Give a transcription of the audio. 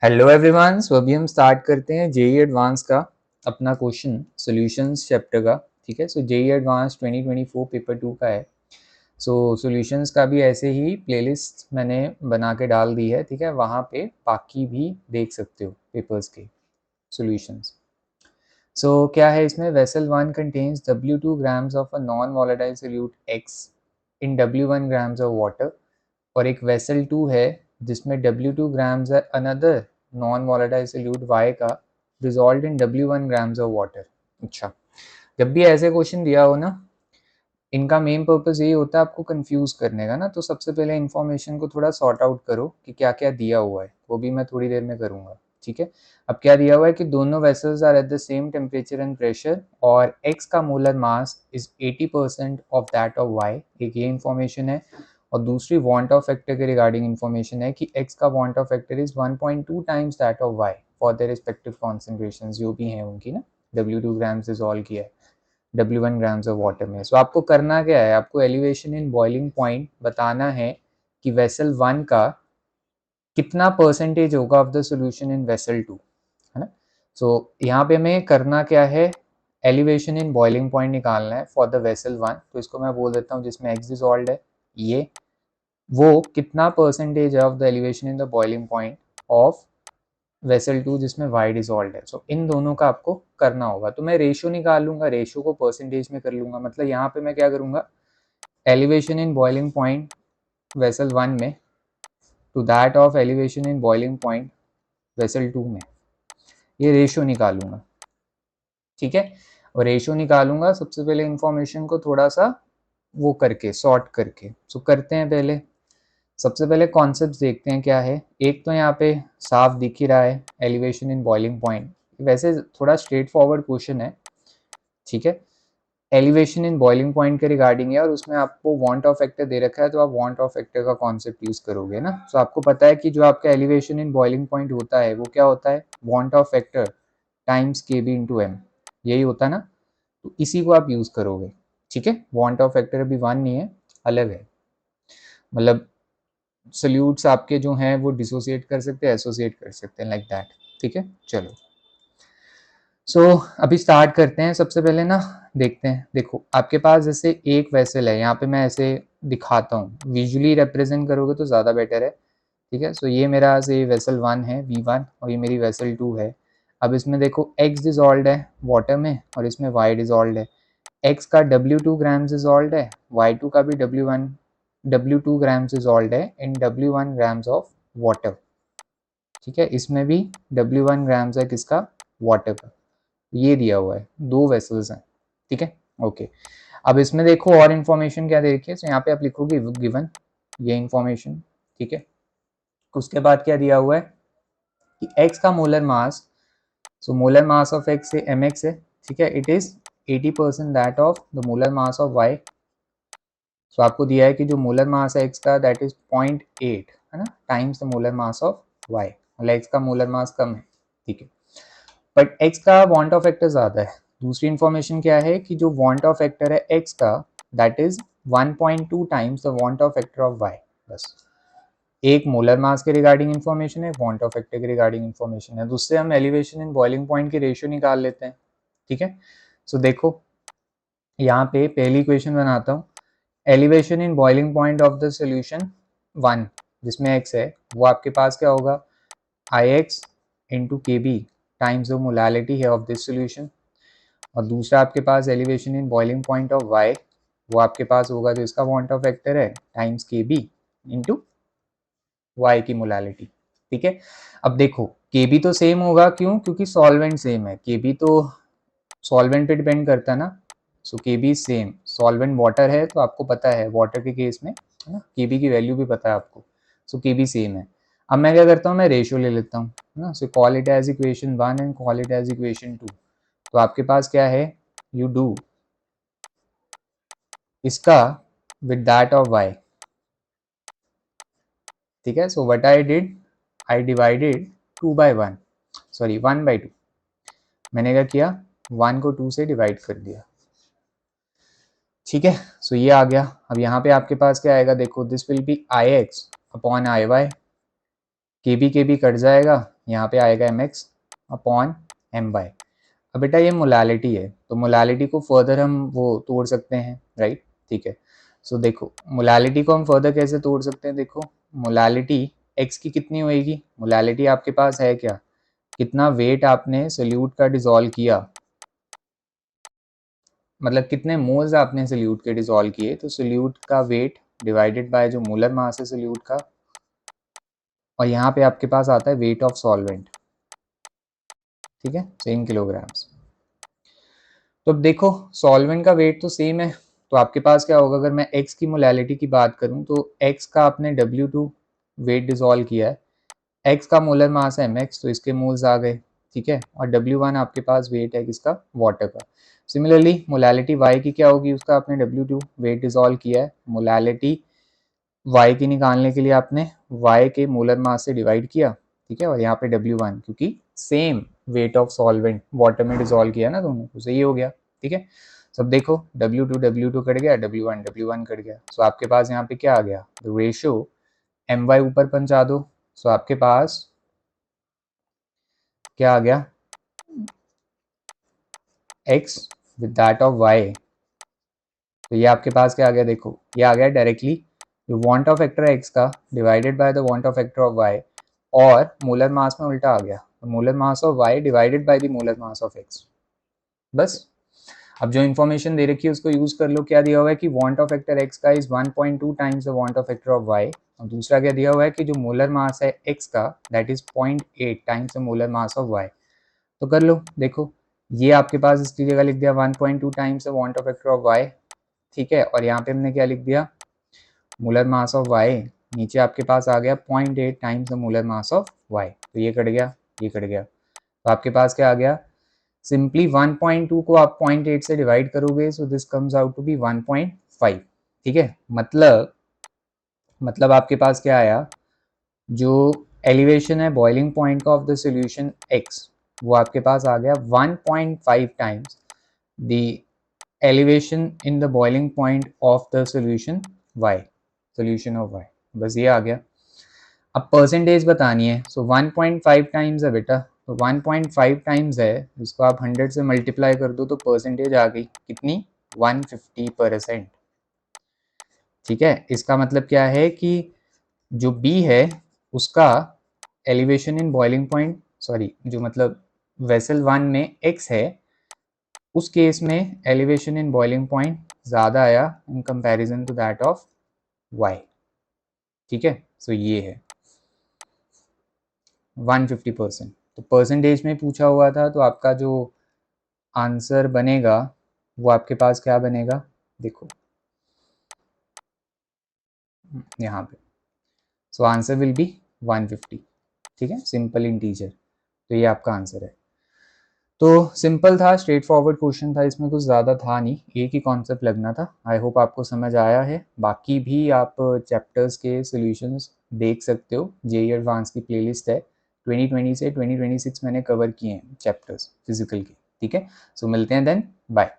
Hello everyone. सो अभी हम start करते हैं जेई एडवांस का अपना क्वेश्चन सॉल्यूशंस चैप्टर का। ठीक है, सो जेई एडवांस 2024 पेपर 2 का है। सो सॉल्यूशंस का भी ऐसे ही प्लेलिस्ट मैंने बना के डाल दी है। ठीक है, वहाँ पे बाकी भी देख सकते हो पेपर्स के सॉल्यूशंस। सो क्या है इसमें, vessel 1 contains W2 grams of a non volatile solute X in W1 grams of water, और एक वेसल 2 है जिसमें W2 grams है another non volatile solute Y का dissolve in W1 grams of water. अच्छा, जब भी ऐसे क्वेश्चन दिया हो ना, इनका मेन पर्पस यही होता है आपको कंफ्यूज करने का ना। तो सबसे पहले इन्फॉर्मेशन को थोड़ा सॉर्ट आउट करो कि क्या क्या दिया हुआ है, वो भी मैं थोड़ी देर में करूँगा। ठीक है, अब क्या दिया हुआ है कि दोनों vessels are at the same temperature and pressure और x का molar mass is 80% of that of y। एक ये इन्फॉर्मेशन है, और दूसरी वांट ऑफ फैक्टर के रिगार्डिंग इन्फॉर्मेशन है कि x का van't Hoff factor is 1.2 times that of y for the respective concentrations जो भी हैं उनकी ना। W2 ग्राम्स डिसॉल्व किया है W1 ग्राम्स ऑफ वाटर में। सो आपको करना क्या है, आपको एलिवेशन इन बॉइलिंग पॉइंट बताना है कि वेसल 1 का कितना परसेंटेज होगा of the solution in vessel 2, है ना। सो यहाँ पे हमें करना क्या है, एलिवेशन इन बॉइलिंग पॉइंट निकालना है फॉर द वेसल 1। तो इसको मैं बोल देता हूँ जिसमें x डिसॉल्व्ड है, ये वो कितना परसेंटेज है of the elevation in the boiling point of vessel 2 जिसमें y डिसॉल्व्ड है। सो इन दोनों का आपको करना होगा। तो मैं रेशियो निकाल लूंगा, रेशियो को परसेंटेज में कर लूंगा। मतलब यहाँ पे मैं क्या करूंगा, elevation in boiling point vessel 1 में to that of elevation in boiling point vessel 2 में, ये रेशियो निकालूंगा। ठीक है, और रेशियो निकालूंगा सबसे पहले इंफॉर्मेशन को थोड़ा सा वो करके सॉर्ट करके। सो करते हैं पहले, सबसे पहले कॉन्सेप्ट देखते हैं क्या है। एक तो यहाँ पे साफ दिख ही रहा है एलिवेशन इन बॉइलिंग पॉइंट, वैसे थोड़ा स्ट्रेट फॉरवर्ड क्वेश्चन है। ठीक है, एलिवेशन इन बॉइलिंग पॉइंट के रिगार्डिंग है और उसमें आपको वांट ऑफ फैक्टर दे रखा है, तो आप वांट ऑफ फैक्टर का कॉन्सेप्ट यूज करोगे ना। सो आपको पता है कि जो आपका एलिवेशन इन बॉइलिंग पॉइंट होता है वो क्या होता है, want Hoff factor times K B into M, यही होता है ना। तो इसी को आप यूज करोगे। ठीक है, वांट ऑफ फैक्टर अभी 1 नहीं है, अलग है। मतलब सोल्यूट्स आपके जो हैं वो डिसोसिएट कर सकते हैं, एसोसिएट कर सकते हैं, लाइक दैट। ठीक है, चलो। सो अभी स्टार्ट करते हैं। सबसे पहले ना देखते हैं, देखो आपके पास जैसे एक वेसल है, यहाँ पे मैं ऐसे दिखाता हूँ, विजुअली रिप्रेजेंट करोगे तो ज़्यादा बेटर है। ठीक है, सो ये मेरा से वेसल 1 है V1 और ये मेरी वेसल 2 है। अब इसमें देखो x डिसॉल्व्ड है वाटर में और इसमें y डिसॉल्व्ड है। x का W2 ग्राम्स डिसॉल्व्ड है, y2 का भी W2 ग्राम्स डिसॉल्व्ड है इन W1 ग्राम्स ऑफ वाटर। ठीक है, इसमें भी W1 ग्राम्स है किसका, वाटर का। ये दिया हुआ है, दो वेसल्स हैं। ठीक है, ओके। अब इसमें देखो और इन्फॉर्मेशन क्या दे रखी है। तो यहाँ पे आप लिखोगे गिवन ये इन्फॉर्मेशन। ठीक है, उसके बाद क्या दिया हुआ है कि x का molar mass, so molar mass of x से mx है। ठीक है, it is 80% that of the molar mass of y। सो आपको दिया है कि जो मोलर मास है x का दैट इज 0.8, है ना, times the molar mass of y। मतलब x का मोलर मास कम है। ठीक है, बट x का वांट ऑफ फैक्टर ज्यादा है। दूसरी इंफॉर्मेशन क्या है कि जो वांट ऑफ फैक्टर है x का that is 1.2 times the want Hoff factor of y। बस एक मोलर मास के रिगार्डिंग इन्फॉर्मेशन है, वांट ऑफ फैक्टर के रिगार्डिंग इन्फॉर्मेशन है। दूसरे हम एलिवेशन इन बॉइलिंग पॉइंट की रेशियो निकाल लेते हैं। ठीक है, सो देखो यहाँ पे पहली इक्वेशन बनाता हूँ। Elevation in boiling point of the solution 1 जिसमें x है, वो आपके पास क्या होगा, Ix into K B times the molality है ऑफ दिस सोल्यूशन। और दूसरा आपके पास elevation in boiling point of y, वो आपके पास होगा जो इसका वांट ऑफ फैक्टर है times K B into y की मोलालिटी। ठीक है, अब देखो के बी तो सेम होगा, क्यों, क्योंकि सॉल्वेंट सेम है। के बी तो सॉल्वेंट पे डिपेंड करता है ना। सो के बी सेम, सॉल्वेंट वाटर है तो आपको पता है वाटर के केस में, है ना, के बी की वैल्यू भी पता है आपको। सो के बी सेम है। अब मैं क्या करता हूँ, मैं रेशियो ले लेता हूँ, है ना। So call it as equation 1 and call it as equation 2। तो आपके पास क्या है, यू डू इसका विद दैट ऑफ y। ठीक है, so what I did, I divided 2 by 1, sorry 1 by 2। मैंने क्या किया, 1 को 2 से डिवाइड कर दिया। ठीक है, सो ये आ गया। अब यहाँ पे आपके पास क्या आएगा, देखो this will be Ix upon Iy, के बी कट जाएगा, यहाँ पे आएगा mx अपॉन my। अब बेटा ये मोलालिटी है, तो मोलालिटी को फर्दर हम वो तोड़ सकते हैं, राइट, ठीक है। सो देखो मोलालिटी को हम फर्दर कैसे तोड़ सकते हैं, देखो मोलालिटी x की कितनी होएगी, मोलालिटी आपके पास है क्या, कितना वेट आपने सोल्यूट का डिसॉल्व किया, मतलब कितने मोल्स आपने सोल्यूट के डिसॉल्व किए, तो सोल्यूट का वेट डिवाइडेड बाय जो मोलर मास है सोल्यूट का, और यहाँ पे आपके पास आता है वेट ऑफ सॉल्वेंट, ठीक है, सेम किलोग्राम्स। तो अब देखो सॉल्वेंट का वेट तो सेम है, तो आपके पास क्या होगा, अगर मैं x की मोलैलिटी की बात करूं तो x का आपने W2 वेट डिसॉल्व किया है, x का मोलर मास है mx, तो इसके मोल्स आ गए, ठीक है, और W1 आपके पास वेट है किसका, वाटर का। सिमिलरली मोलैलिटी y की क्या होगी, उसका आपने W2 वेट डिसॉल्व किया है, मोलैलिटी y की निकालने के लिए आपने y के मोलर मास से डिवाइड किया, ठीक है, और यहाँ पे W1 क्योंकि same weight of solvent water में डिसॉल्व किया ना दोनों, तो सही हो गया, ठीक है। सब देखो W2 कट गया, W1 कट गया, सो आपके पास यहाँ पे क्या आ गया, रेशियो my ऊपर पहुंचा दो, सो आपके पास क्या आ गया, x with that of y, तो ये आपके पास क्या आ गया, देखो ये आ गया डायरेक्टली जो वांट ऑफ फैक्टर है x का divided by the want Hoff factor of y, और मोलर मास में उल्टा आ गया, तो molar mass of y divided by the molar mass of x। बस अब जो इन्फॉर्मेशन दे रखी है उसको यूज कर लो, क्या दिया हुआ है कि वांट ऑफ फैक्टर x का is 1.2 times the want Hoff factor of y, और दूसरा क्या दिया हुआ है कि जो मोलर मास है x का that is 0.8 times the molar mass of y। तो कर लो, देखो ये आपके पास इसकी जगह लिख दिया 1.2 times the want Hoff factor of y, ठीक है, और यहाँ पे हमने क्या लिख दिया, मोलर मास ऑफ y, नीचे आपके पास आ गया 0.8 times the molar mass of y, तो ये कट गया, ये कट गया, तो आपके पास क्या आ गया, सिंपली 1.2 को आप 0.8 से डिवाइड करोगे, so this comes out to be 1.5, ठीक है, मतलब आपके पास क्या आया, जो एलिवेशन है बॉइलिंग पॉइंट का ऑफ द सॉल्यूशन x, वो आपके पास आ गया 1.5 times the elevation in the boiling point of the solution y, solution of y, बस ये आ गया। अब परसेंटेज बतानी है, सो 1.5 टाइम्स है बेटा, तो 1.5 टाइम्स है, इसको आप 100 से मल्टीप्लाई कर दो तो परसेंटेज आ गई कितनी, 150%, ठीक है। इसका मतलब क्या है कि जो B है उसका elevation in boiling point, sorry जो मतलब वेसल 1 में x है, उस केस में एलिवेशन इन बॉइलिंग पॉइंट ज़्यादा आया in comparison to that of y, ठीक है, सो ये है 150%। तो परसेंटेज में पूछा हुआ था, तो आपका जो आंसर बनेगा वो आपके पास क्या बनेगा, देखो यहाँ पे, सो आंसर विल बी 150, ठीक है, सिंपल इंटीजर, तो ये आपका आंसर है। तो सिंपल था, स्ट्रेट फॉरवर्ड क्वेश्चन था, इसमें कुछ ज़्यादा था नहीं, एक ही कॉन्सेप्ट लगना था। आई होप आपको समझ आया है, बाकी भी आप चैप्टर्स के सॉल्यूशंस देख सकते हो, जेईई एडवांस की प्लेलिस्ट है, 2020 से 2026 मैंने कवर किए हैं चैप्टर्स फिजिकल के, ठीक है। सो मिलते हैं देन, बाय।